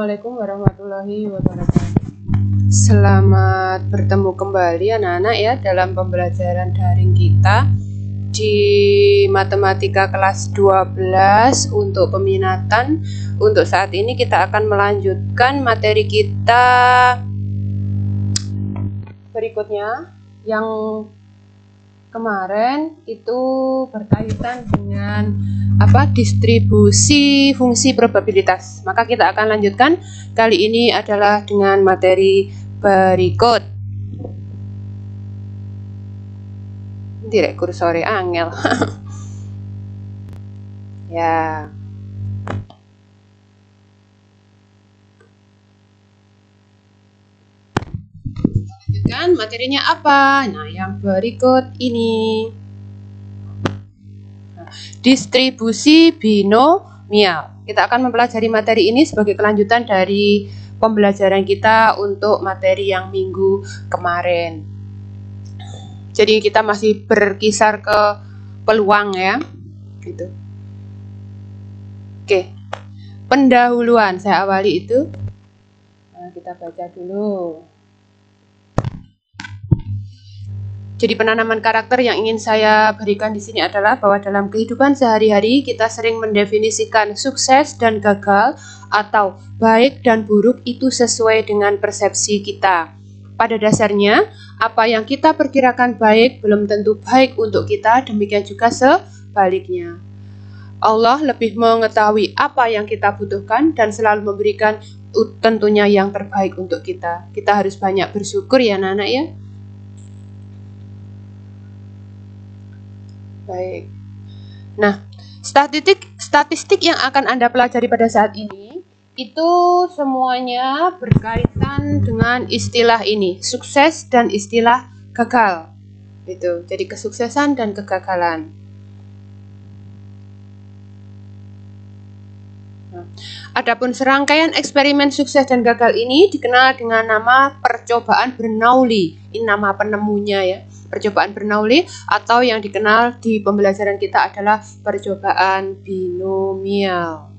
Assalamualaikum warahmatullahi wabarakatuh. Selamat bertemu kembali anak-anak ya dalam pembelajaran daring kita di matematika kelas 12 untuk peminatan. Untuk saat ini kita akan melanjutkan materi kita berikutnya yang kemarin itu berkaitan dengan distribusi fungsi probabilitas. Maka kita akan lanjutkan kali ini adalah dengan materi berikut. Direk kursore angel. Ya. Lanjutkan materinya apa? Nah, yang berikut ini. Distribusi binomial. Kita akan mempelajari materi ini sebagai kelanjutan dari pembelajaran kita untuk materi yang minggu kemarin. Jadi kita masih berkisar ke peluang ya. Gitu. Oke. Pendahuluan saya awali itu. Nah, kita baca dulu. Jadi penanaman karakter yang ingin saya berikan di sini adalah bahwa dalam kehidupan sehari-hari kita sering mendefinisikan sukses dan gagal atau baik dan buruk itu sesuai dengan persepsi kita. Pada dasarnya, apa yang kita perkirakan baik belum tentu baik untuk kita, demikian juga sebaliknya. Allah lebih mengetahui apa yang kita butuhkan dan selalu memberikan tentunya yang terbaik untuk kita. Kita harus banyak bersyukur ya anak-anak ya. Baik. Nah, statistik yang akan Anda pelajari pada saat ini itu semuanya berkaitan dengan istilah ini, sukses dan istilah gagal. Itu. Jadi kesuksesan dan kegagalan. Nah, adapun serangkaian eksperimen sukses dan gagal ini dikenal dengan nama percobaan Bernoulli. Ini nama penemunya ya. Percobaan Bernoulli atau yang dikenal di pembelajaran kita adalah percobaan binomial.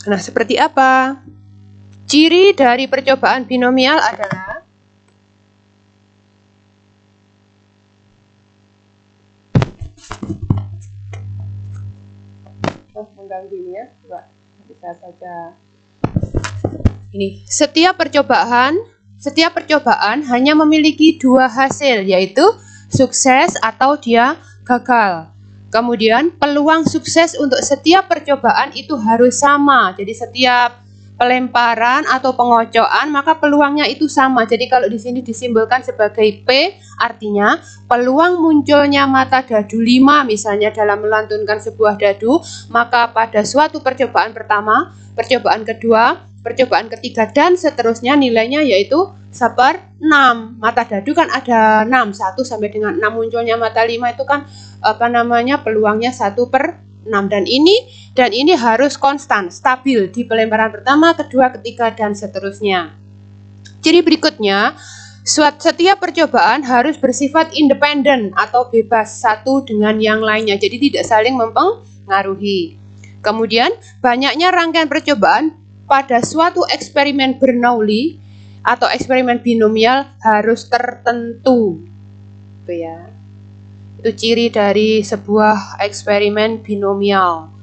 Nah, seperti apa? Ciri dari percobaan binomial adalah mengganggu ini ya, coba bisa saja. Ini setiap percobaan hanya memiliki dua hasil, yaitu sukses atau dia gagal. Kemudian peluang sukses untuk setiap percobaan itu harus sama. Jadi setiap pelemparan atau pengocokan maka peluangnya itu sama. Jadi kalau di sini disimbolkan sebagai P, artinya peluang munculnya mata dadu 5 misalnya dalam melantunkan sebuah dadu, maka pada suatu percobaan pertama, percobaan kedua, percobaan ketiga dan seterusnya nilainya yaitu 1/6. Mata dadu kan ada 6, 1 sampai dengan 6 munculnya mata 5 itu kan peluangnya 1/6 dan ini harus konstan, stabil di pelemparan pertama, kedua, ketiga dan seterusnya. Ciri berikutnya, setiap percobaan harus bersifat independen atau bebas satu dengan yang lainnya. Jadi tidak saling mempengaruhi. Kemudian banyaknya rangkaian percobaan pada suatu eksperimen Bernoulli atau eksperimen binomial harus tertentu. Itu ya. Itu ciri dari sebuah eksperimen binomial.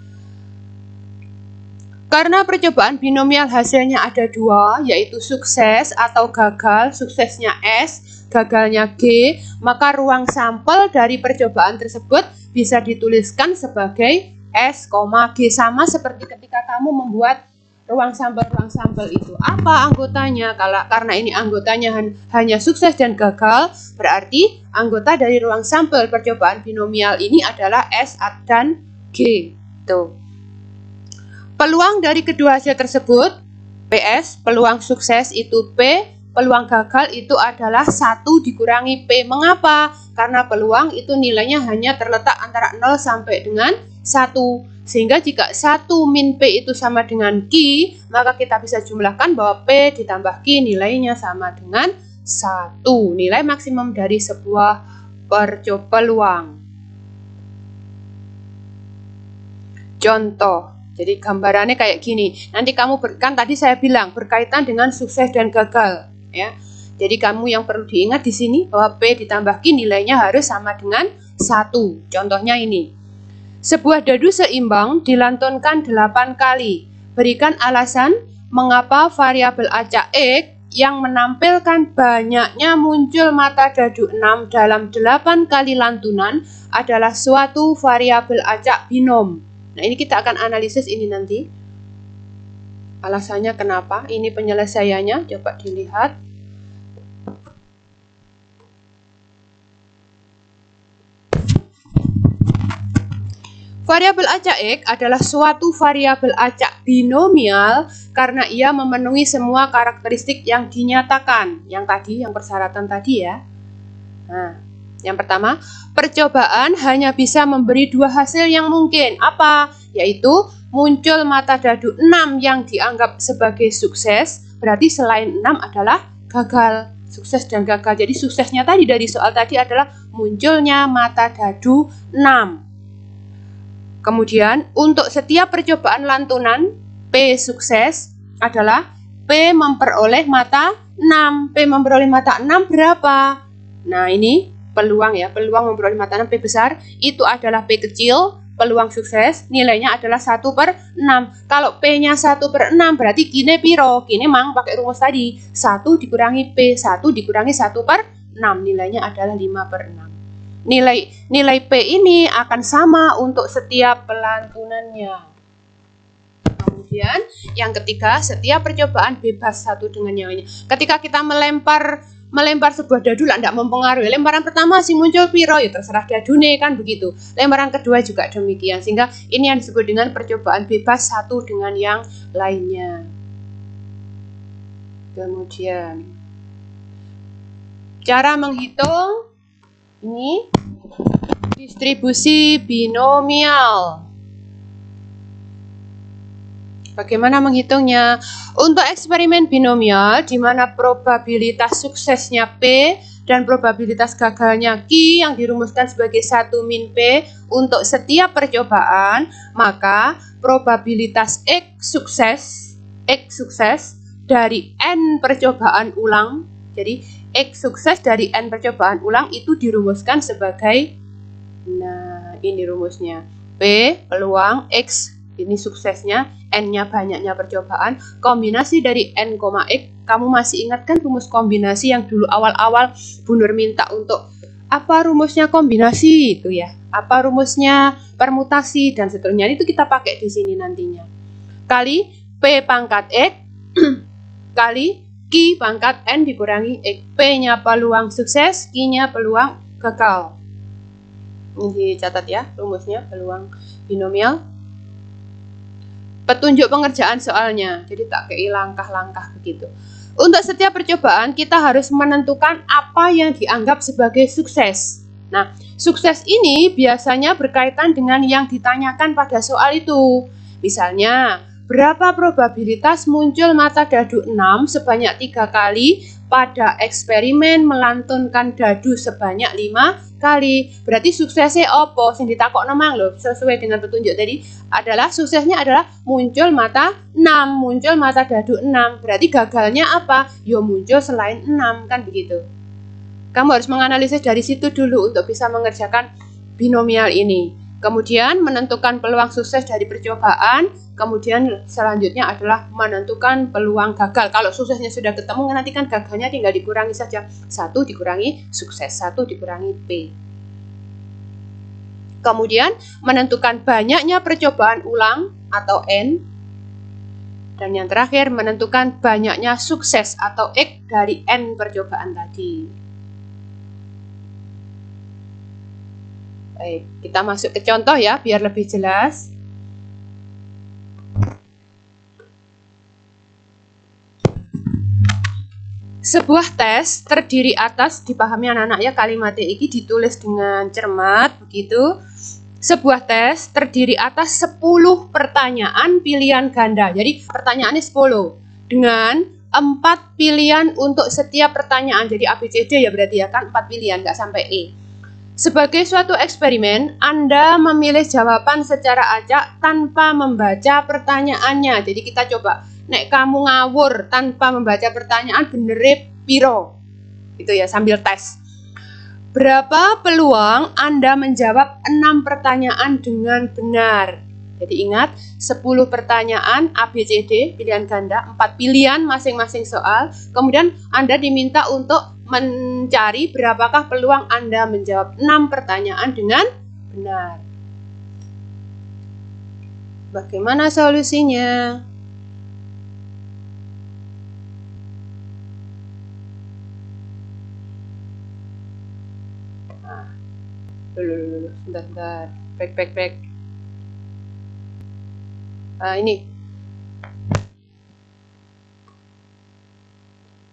Karena percobaan binomial hasilnya ada dua, yaitu sukses atau gagal, suksesnya S, gagalnya G, maka ruang sampel dari percobaan tersebut bisa dituliskan sebagai S, G, sama seperti ketika kamu membuat ruang sampel itu. Apa anggotanya? Karena ini anggotanya hanya sukses dan gagal, berarti anggota dari ruang sampel percobaan binomial ini adalah S dan G. Tuh. Peluang dari kedua hasil tersebut, PS, peluang sukses itu P, peluang gagal itu adalah 1 dikurangi P. Mengapa? Karena peluang itu nilainya hanya terletak antara 0 sampai dengan 1. Sehingga jika 1 min P itu sama dengan Q, maka kita bisa jumlahkan bahwa P ditambah Q nilainya sama dengan 1. Nilai maksimum dari sebuah peluang. Contoh, Jadi gambarannya kayak gini. Nanti kamu kan tadi saya bilang berkaitan dengan sukses dan gagal, ya. Jadi kamu yang perlu diingat di sini bahwa P ditambah Q nilainya harus sama dengan 1. Contohnya ini. Sebuah dadu seimbang dilantunkan 8 kali. Berikan alasan mengapa variabel acak X yang menampilkan banyaknya muncul mata dadu 6 dalam 8 kali lantunan adalah suatu variabel acak binom. Nah, ini kita akan analisis ini nanti. Alasannya kenapa, ini penyelesaiannya, coba dilihat. Variabel acak X adalah suatu variabel acak binomial karena ia memenuhi semua karakteristik yang dinyatakan. Yang tadi, yang persyaratan tadi ya. Nah, yang pertama, percobaan hanya bisa memberi 2 hasil yang mungkin. Apa? Yaitu muncul mata dadu 6 yang dianggap sebagai sukses, berarti selain 6 adalah gagal. Sukses dan gagal. Jadi suksesnya tadi dari soal tadi adalah munculnya mata dadu 6. Kemudian, untuk setiap percobaan lantunan, P sukses adalah P memperoleh mata 6. P memperoleh mata 6 berapa? Nah, ini peluang ya, peluang memperoleh mata 6 P besar, itu adalah P kecil, peluang sukses, nilainya adalah 1/6. Kalau P-nya 1/6, berarti Q-nya piro? Q-nya memang pakai rumus tadi, 1 dikurangi P, 1 dikurangi 1/6, nilainya adalah 5/6. Nilai P ini akan sama untuk setiap pelantunannya. Kemudian yang ketiga, setiap percobaan bebas satu dengan yang lainnya. Ketika kita melempar sebuah dadu lah tidak mempengaruhi. Lemparan pertama masih muncul piro, ya terserah dadune kan begitu. Lemparan kedua juga demikian. Sehingga ini yang disebut dengan percobaan bebas satu dengan yang lainnya. Kemudian cara menghitung ini distribusi binomial. Bagaimana menghitungnya? Untuk eksperimen binomial, di mana probabilitas suksesnya P dan probabilitas gagalnya Q yang dirumuskan sebagai 1 min P untuk setiap percobaan, maka probabilitas X sukses dari N percobaan ulang. Jadi X sukses dari N percobaan ulang itu dirumuskan sebagai, nah ini rumusnya, P peluang, X ini suksesnya, N-nya banyaknya percobaan, kombinasi dari N, X. Kamu masih ingat kan rumus kombinasi yang dulu awal-awal Bu Nur minta untuk apa rumusnya kombinasi itu ya, apa rumusnya permutasi dan seterusnya, itu kita pakai di sini nantinya. Kali P pangkat X kali Q pangkat N dikurangi X. P-nya peluang sukses, Q-nya peluang gagal. Ini dicatat ya, rumusnya peluang binomial. Petunjuk pengerjaan soalnya, jadi tak kei langkah-langkah begitu. Untuk setiap percobaan, kita harus menentukan apa yang dianggap sebagai sukses. Nah, sukses ini biasanya berkaitan dengan yang ditanyakan pada soal itu. Misalnya, berapa probabilitas muncul mata dadu 6 sebanyak 3 kali pada eksperimen melantunkan dadu sebanyak 5 kali. Berarti suksesnya apa? Sing ditakokno mang lho, sesuai dengan petunjuk tadi adalah suksesnya adalah muncul mata 6, muncul mata dadu 6. Berarti gagalnya apa? Yo muncul selain 6 kan begitu. Kamu harus menganalisis dari situ dulu untuk bisa mengerjakan binomial ini. Kemudian menentukan peluang sukses dari percobaan. Kemudian selanjutnya adalah menentukan peluang gagal. Kalau suksesnya sudah ketemu, nanti kan gagalnya tinggal dikurangi saja. 1 dikurangi sukses, 1 dikurangi P. Kemudian menentukan banyaknya percobaan ulang atau N. Dan yang terakhir menentukan banyaknya sukses atau X dari N percobaan tadi. Baik, kita masuk ke contoh ya, biar lebih jelas. Sebuah tes terdiri atas, dipahami anak-anak ya, kalimatnya ini ditulis dengan cermat, begitu. Sebuah tes terdiri atas 10 pertanyaan pilihan ganda. Jadi pertanyaannya 10 dengan 4 pilihan untuk setiap pertanyaan. Jadi ABCD ya berarti ya kan, 4 pilihan, nggak sampai E. Sebagai suatu eksperimen, Anda memilih jawaban secara acak tanpa membaca pertanyaannya. Jadi kita coba, nek kamu ngawur tanpa membaca pertanyaan bener piro? Itu ya, sambil tes. Berapa peluang Anda menjawab 6 pertanyaan dengan benar? Jadi ingat, 10 pertanyaan ABCD, pilihan ganda, 4 pilihan masing-masing soal. Kemudian Anda diminta untuk mencari berapakah peluang Anda menjawab 6 pertanyaan dengan benar. Bagaimana solusinya? Dulu, sebentar. Back. Ini.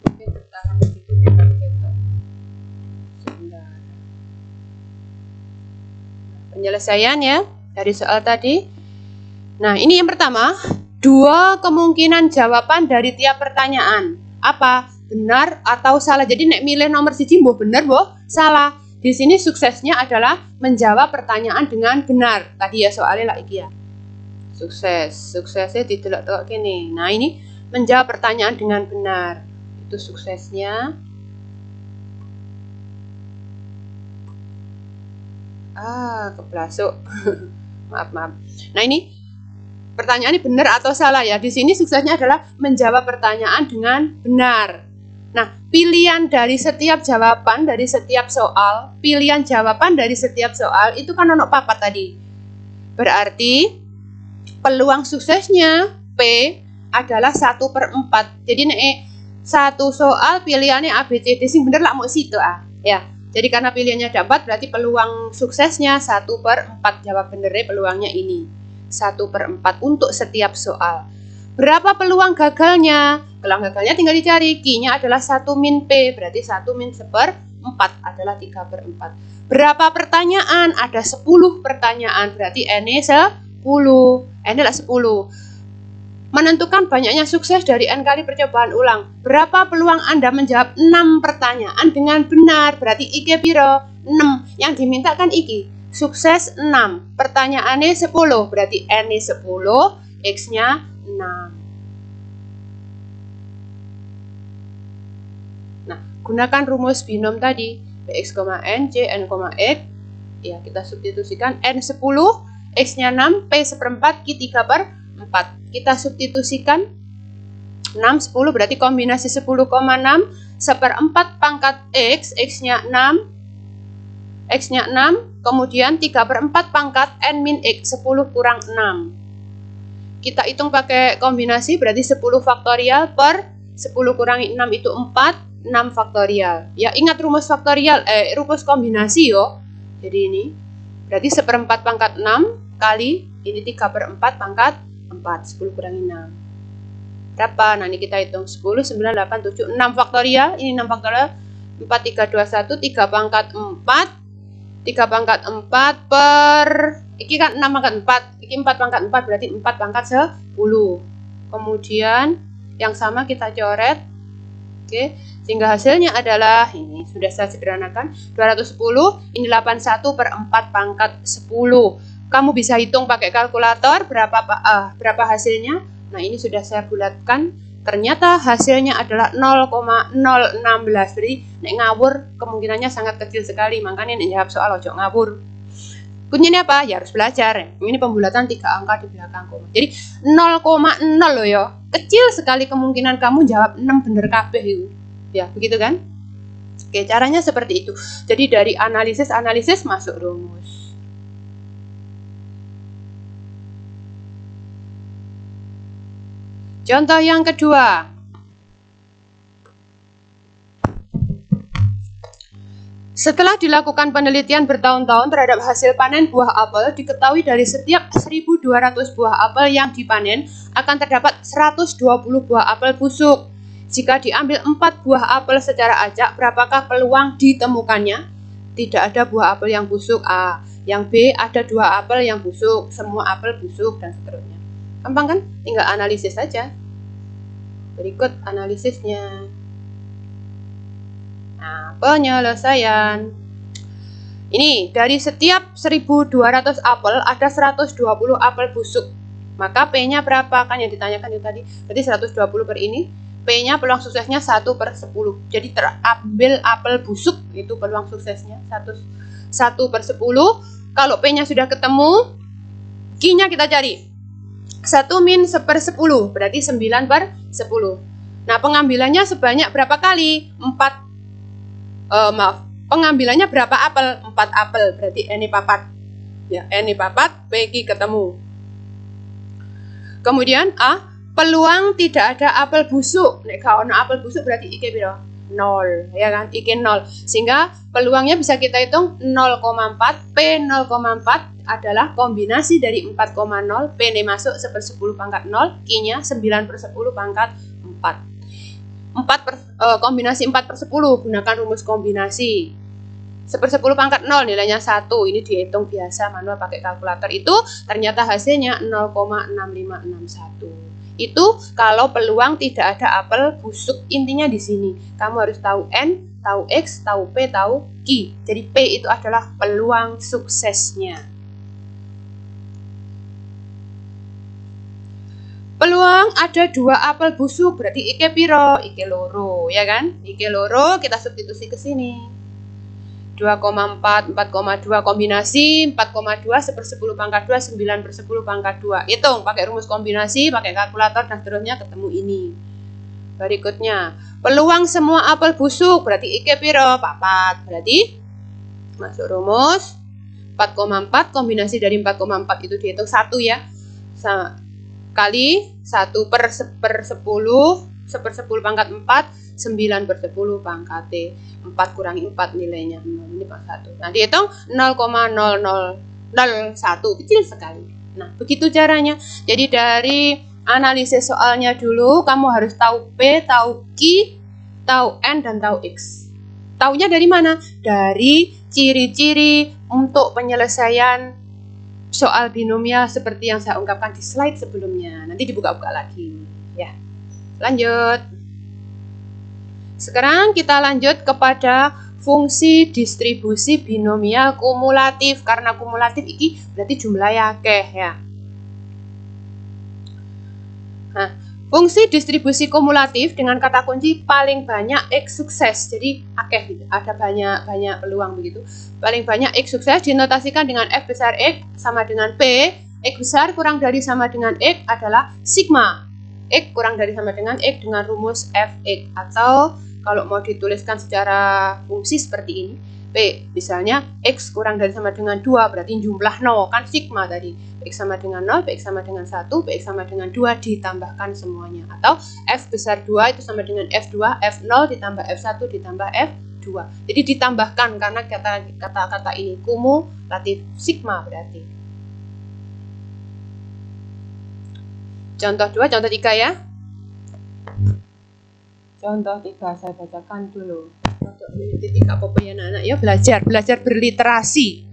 Sebentar. Penyelesaian ya dari soal tadi. Nah, ini yang pertama, 2 kemungkinan jawaban dari tiap pertanyaan. Apa? Benar atau salah. Jadi nek milih nomor siji mbuh bener mbuh salah. Di sini suksesnya adalah menjawab pertanyaan dengan benar. Tadi ya soalnya lah iki ya. Suksesnya didelok-delok kene. Nah, ini menjawab pertanyaan dengan benar. Itu suksesnya. Keplasuk. maaf. Nah, ini pertanyaan ini benar atau salah ya. Di sini suksesnya adalah menjawab pertanyaan dengan benar. Nah, pilihan dari setiap jawaban dari setiap soal, pilihan jawaban dari setiap soal itu kan ono papat tadi. Berarti peluang suksesnya P adalah 1/4. Jadi nek satu soal pilihannya ABCD sing bener lah mau situ ya. Jadi karena pilihannya ada 4 berarti peluang suksesnya 1/4. Jawab benernya peluangnya ini 1/4 untuk setiap soal. Berapa peluang gagalnya? Peluang gagalnya tinggal dicari. Q-nya adalah 1 min P, berarti 1 min 1/4 adalah 3/4. Berapa pertanyaan? Ada 10 pertanyaan, berarti N-nya 10. N-nya adalah 10. Menentukan banyaknya sukses dari N kali percobaan ulang. Berapa peluang Anda menjawab 6 pertanyaan dengan benar? Berarti IK piro? 6. Yang diminta kan IK. Sukses 6. Pertanyaannya 10, berarti N-nya 10, X-nya 6. Nah, gunakan rumus binom tadi. Bx, N, C, N, X. Ya, kita substitusikan N 10, X-nya 6, P 1/4, Q 3/4. Kita substitusikan 6, 10, berarti kombinasi 10,6, 1/4 pangkat X, X-nya 6, X-nya 6, kemudian 3/4 pangkat N min X, 10 kurang 6. Kita hitung pakai kombinasi, berarti 10 faktorial per 10 kurangi 6 itu 4, 6 faktorial. Ya, ingat rumus faktorial, rumus kombinasi yo. Jadi ini, berarti 1/4 pangkat 6 kali, ini 3/4 pangkat 4, 10 kurangi 6. Berapa? Nah, ini kita hitung 10, 9, 8, 7, 6 faktorial. Ini 6 faktorial, 4, 3, 2, 1, 3 pangkat 4. 3 pangkat 4 per, ini kan 6 pangkat 4, ini 4 pangkat 4, berarti 4 pangkat 10. Kemudian yang sama kita coret, oke, sehingga hasilnya adalah, ini sudah saya sederhanakan, 210, ini 81/4 pangkat 10. Kamu bisa hitung pakai kalkulator berapa hasilnya. Nah, ini sudah saya bulatkan. Ternyata hasilnya adalah 0,016. Jadi nek ngawur kemungkinannya sangat kecil sekali. Makanya nek jawab soal ojo ngawur. Kuncinya apa? Ya harus belajar. Ini pembulatan 3 angka di belakang koma. Jadi 0,0 loh ya. Kecil sekali kemungkinan kamu jawab 6 bener kabeh itu. Ya, begitu kan? Oke, caranya seperti itu. Jadi dari analisis masuk rumus. Contoh yang kedua. Setelah dilakukan penelitian bertahun-tahun terhadap hasil panen buah apel, diketahui dari setiap 1.200 buah apel yang dipanen akan terdapat 120 buah apel busuk. Jika diambil 4 buah apel secara acak, berapakah peluang ditemukannya? Tidak ada buah apel yang busuk. A. Yang B, ada 2 apel yang busuk, semua apel busuk, dan seterusnya. Gampang kan? Tinggal analisis saja. Berikut analisisnya. Nah, penyelesaian. Ini dari setiap 1200 apel ada 120 apel busuk. Maka P-nya berapa? Kan yang ditanyakan itu tadi. Jadi 120 per ini. P-nya peluang suksesnya 1/10. Jadi terambil apel busuk itu peluang suksesnya 1/10. Kalau P-nya sudah ketemu, Q-nya kita cari. 1 min 1/10 berarti 9/10. Nah, pengambilannya sebanyak berapa kali? 4. Maaf. Pengambilannya berapa apel? 4 apel, berarti N papat. Ya, N papat, PQ ketemu. Kemudian A, peluang tidak ada apel busuk. Nek gak ono apel busuk berarti IK piro? 0, ya kan? IK 0. Sehingga peluangnya bisa kita hitung 0,4, P 0,4 adalah kombinasi dari 4,0, P ini masuk 1/10 pangkat 0, Q-nya 9/10 pangkat 4. Kombinasi 4/10, gunakan rumus kombinasi. 1/10 pangkat 0 nilainya 1, ini dihitung biasa manual pakai kalkulator, itu ternyata hasilnya 0,6561. Itu kalau peluang tidak ada apel busuk. Intinya di sini kamu harus tahu N, tahu X, tahu P, tahu Q. Jadi P itu adalah peluang suksesnya. Peluang ada 2 apel busuk berarti IK piro? IK loro, ya kan? IK loro kita substitusi ke sini. 2,4, 4,2 kombinasi 4,2 1/10 pangkat 2 9/10 pangkat 2. Hitung pakai rumus kombinasi, pakai kalkulator dan seterusnya ketemu ini. Berikutnya, peluang semua apel busuk berarti IK piro? 4. Berarti masuk rumus 4,4 kombinasi dari 4,4 itu dihitung 1 ya. Kali 1/10 1/10 pangkat 4 9/10 pangkat T. 4 kurangi 4 nilainya 0, ini Pak 1. Nah, dihitung 0,0001, kecil sekali. Nah, begitu caranya. Jadi dari analisis soalnya dulu kamu harus tahu P, tahu Q, tahu N dan tahu X. Taunya dari mana? Dari ciri-ciri untuk penyelesaian soal binomial seperti yang saya ungkapkan di slide sebelumnya. Nanti dibuka-buka lagi ya. Lanjut. Sekarang kita lanjut kepada fungsi distribusi binomial kumulatif. Karena kumulatif ini berarti jumlah akeh ya. Nah, fungsi distribusi kumulatif dengan kata kunci paling banyak X sukses. Jadi akeh gitu. Ada banyak peluang begitu. Paling banyak X sukses dinotasikan dengan F besar X sama dengan P. X besar kurang dari sama dengan X adalah sigma. X kurang dari sama dengan X dengan rumus Fx, atau kalau mau dituliskan secara fungsi seperti ini, P misalnya X kurang dari sama dengan 2 berarti jumlah 0, kan sigma tadi. X sama dengan 0, Px sama dengan 1, Px sama dengan 2 ditambahkan semuanya. Atau F besar 2 itu sama dengan F2, F0 ditambah F1 ditambah F2. Jadi ditambahkan karena kata-kata ini kumulatif, sigma berarti. Contoh 2, contoh 3 ya. Contoh 3 saya bacakan dulu. Untuk titik apa ya anak-anak ya, belajar berliterasi.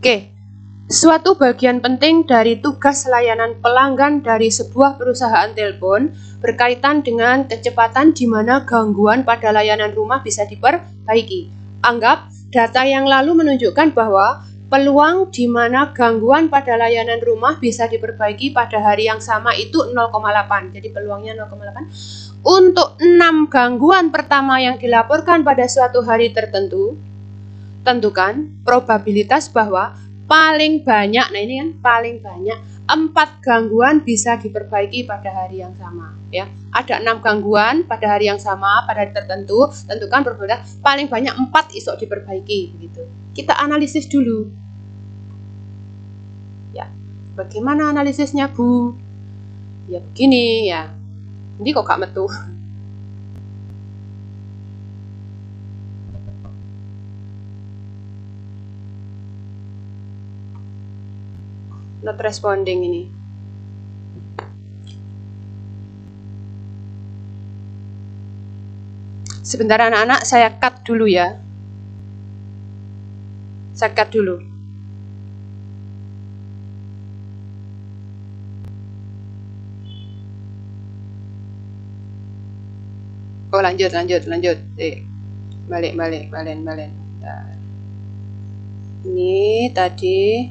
Oke. Suatu bagian penting dari tugas layanan pelanggan dari sebuah perusahaan telepon berkaitan dengan kecepatan di mana gangguan pada layanan rumah bisa diperbaiki. Anggap data yang lalu menunjukkan bahwa peluang di mana gangguan pada layanan rumah bisa diperbaiki pada hari yang sama itu 0,8. Jadi peluangnya 0,8. Untuk 6 gangguan pertama yang dilaporkan pada suatu hari tertentu, tentukan probabilitas bahwa paling banyak, nah ini kan paling banyak 4 gangguan bisa diperbaiki pada hari yang sama ya. Ada 6 gangguan pada hari yang sama pada hari tertentu, tentukan probabilitas paling banyak 4 isok diperbaiki begitu. Kita analisis dulu. Ya. Bagaimana analisisnya, Bu? Ya begini ya. Ini kok gak metu. Not responding ini. Sebentar anak-anak, saya cut dulu ya. Saya cut dulu. Oh lanjut. Balik. Bentar. Ini tadi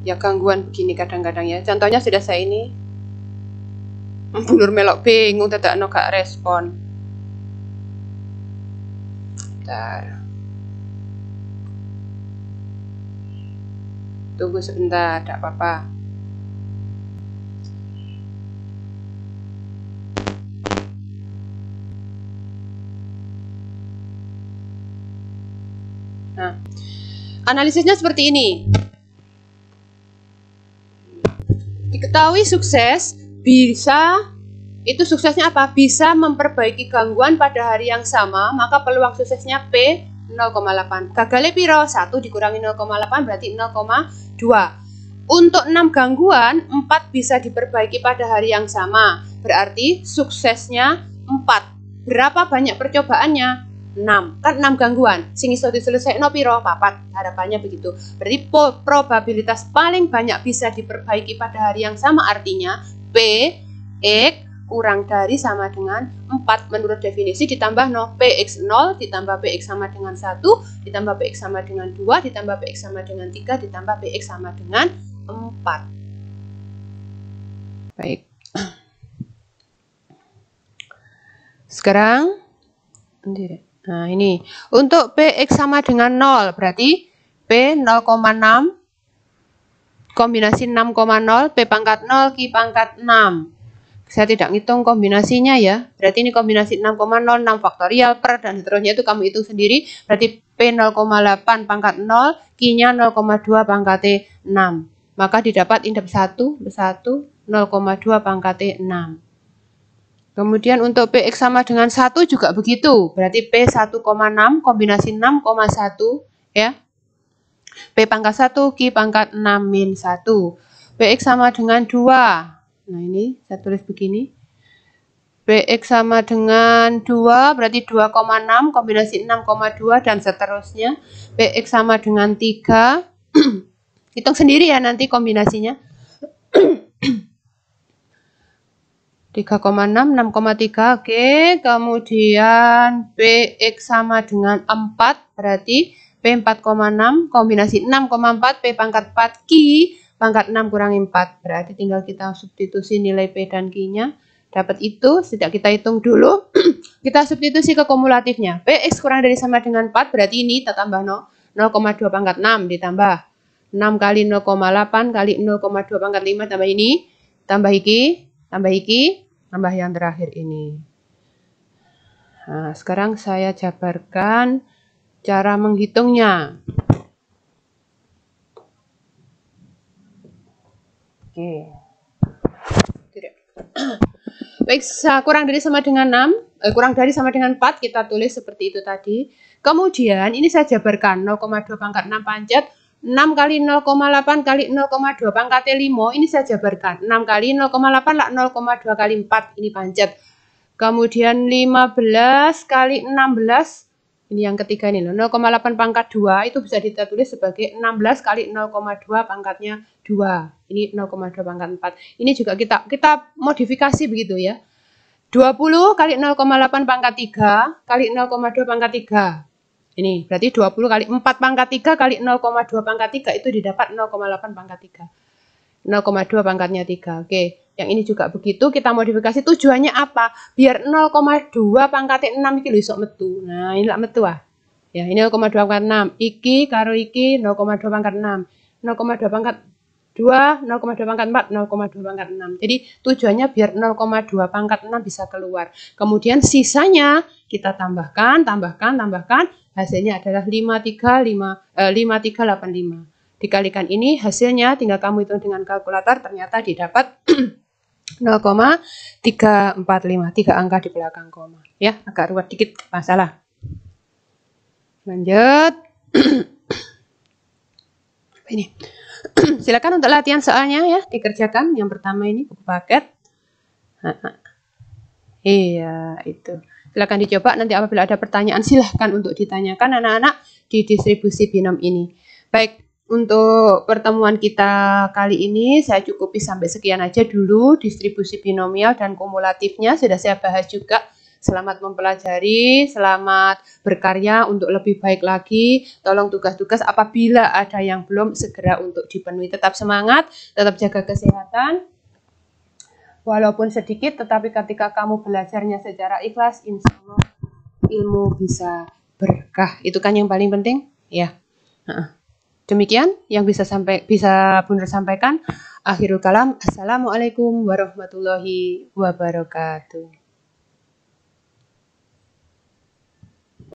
ya gangguan begini kadang-kadang ya. Contohnya sudah saya ini. Bulur melok bingung tidak gak respon. Bentar. Tunggu sebentar, tidak apa-apa. Nah, analisisnya seperti ini. Diketahui sukses bisa, itu suksesnya apa? Bisa memperbaiki gangguan pada hari yang sama, maka peluang suksesnya P 0,8. Gagalnya piro? 1 dikurangi 0,8 berarti 0,2. Untuk 6 gangguan, 4 bisa diperbaiki pada hari yang sama. Berarti suksesnya 4. Berapa banyak percobaannya? 6. Kan 6 gangguan. Sing iso diselesaikan piro? 4. Harapannya begitu. Berarti probabilitas paling banyak bisa diperbaiki pada hari yang sama artinya P X kurang dari sama dengan 4 menurut definisi ditambah PX 0 ditambah PX sama dengan 1 ditambah PX sama dengan 2 ditambah PX sama dengan 3 ditambah PX sama dengan 4. Baik. Sekarang nah ini untuk PX sama dengan 0 berarti P 0,6 kombinasi 6,0 P pangkat 0 Q pangkat 6. Saya tidak ngitung kombinasinya ya. Berarti ini kombinasi 6,0, 6 faktorial per dan seterusnya itu kamu hitung sendiri. Berarti P 0,8 pangkat 0, Q-nya 0,2 pangkat 6. Maka didapat indeks 1, 0,2 pangkat 6. Kemudian untuk PX sama dengan 1 juga begitu. Berarti P 1,6 kombinasi 6,1 ya. P pangkat 1, Q pangkat 6 min 1. PX sama dengan 2. Nah ini saya tulis begini. PX sama dengan 2 berarti 2,6 kombinasi 6,2 dan seterusnya. PX sama dengan 3. Hitung sendiri ya nanti kombinasinya. 3,6, 6,3. Oke, kemudian PX sama dengan 4 berarti P 4,6 kombinasi 6,4 P pangkat 4 Q pangkat 6 kurangi 4. Berarti tinggal kita substitusi nilai P dan Q-nya. Dapat itu, tidak kita hitung dulu. Kita substitusi ke kumulatifnya. PX kurang dari sama dengan 4, berarti ini kita tambah 0,2 pangkat 6 ditambah 6 kali 0,8 kali 0,2 pangkat 5 tambah ini. Tambah iki, tambah yang terakhir ini. Nah, sekarang saya jabarkan cara menghitungnya. Oke. Baik, kurang dari sama dengan 6, kurang dari sama dengan 4 kita tulis seperti itu tadi. Kemudian ini saya jabarkan 0,2 pangkat 6 pancet 6 kali 0,8 kali 0,2 pangkat 5 ini saya jabarkan 6 kali 0,8 lah 0,2 kali 4 ini pancet. Kemudian 15 kali 16 ini yang ketiga ini loh, 0,8 pangkat 2 itu bisa kita tulis sebagai 16 kali 0,2 pangkatnya 2. Ini 0,2 pangkat 4. Ini juga kita modifikasi begitu ya. 20 kali 0,8 pangkat 3 kali 0,2 pangkat 3. Ini berarti 20 kali 4 pangkat 3 kali 0,2 pangkat 3 itu didapat 0,8 pangkat 3. 0,2 pangkatnya 3. Oke. Yang ini juga begitu, kita modifikasi tujuannya apa? Biar 0,2 pangkat 6 iki lho iso metu. Nah, ini lah metu ah. Ya, ini 0,2 pangkat 6. Iki karo iki 0,2 pangkat 6. 0,2 pangkat 2, 0,2 pangkat 4, 0,2 pangkat 6. Jadi tujuannya biar 0,2 pangkat 6 bisa keluar. Kemudian sisanya kita tambahkan. Hasilnya adalah 5385. Dikalikan ini hasilnya tinggal kamu hitung dengan kalkulator, ternyata didapat 0,345, 3 angka di belakang koma. Ya, agak ruwet dikit, masalah. Lanjut. Ini. Silakan untuk latihan soalnya ya, dikerjakan. Yang pertama ini buku paket. Iya, itu. Silakan dicoba, nanti apabila ada pertanyaan silahkan untuk ditanyakan anak-anak di distribusi binom ini. Baik. Untuk pertemuan kita kali ini saya cukupi sampai sekian aja dulu. Distribusi binomial dan kumulatifnya sudah saya bahas juga Selamat mempelajari, selamat berkarya untuk lebih baik lagi. Tolong tugas-tugas apabila ada yang belum segera untuk dipenuhi. Tetap semangat, tetap jaga kesehatan. Walaupun sedikit, tetapi ketika kamu belajarnya secara ikhlas, insya Allah ilmu bisa berkah. Itu kan yang paling penting, ya. Demikian yang bisa Bunda sampaikan. Akhirul kalam. Assalamualaikum warahmatullahi wabarakatuh.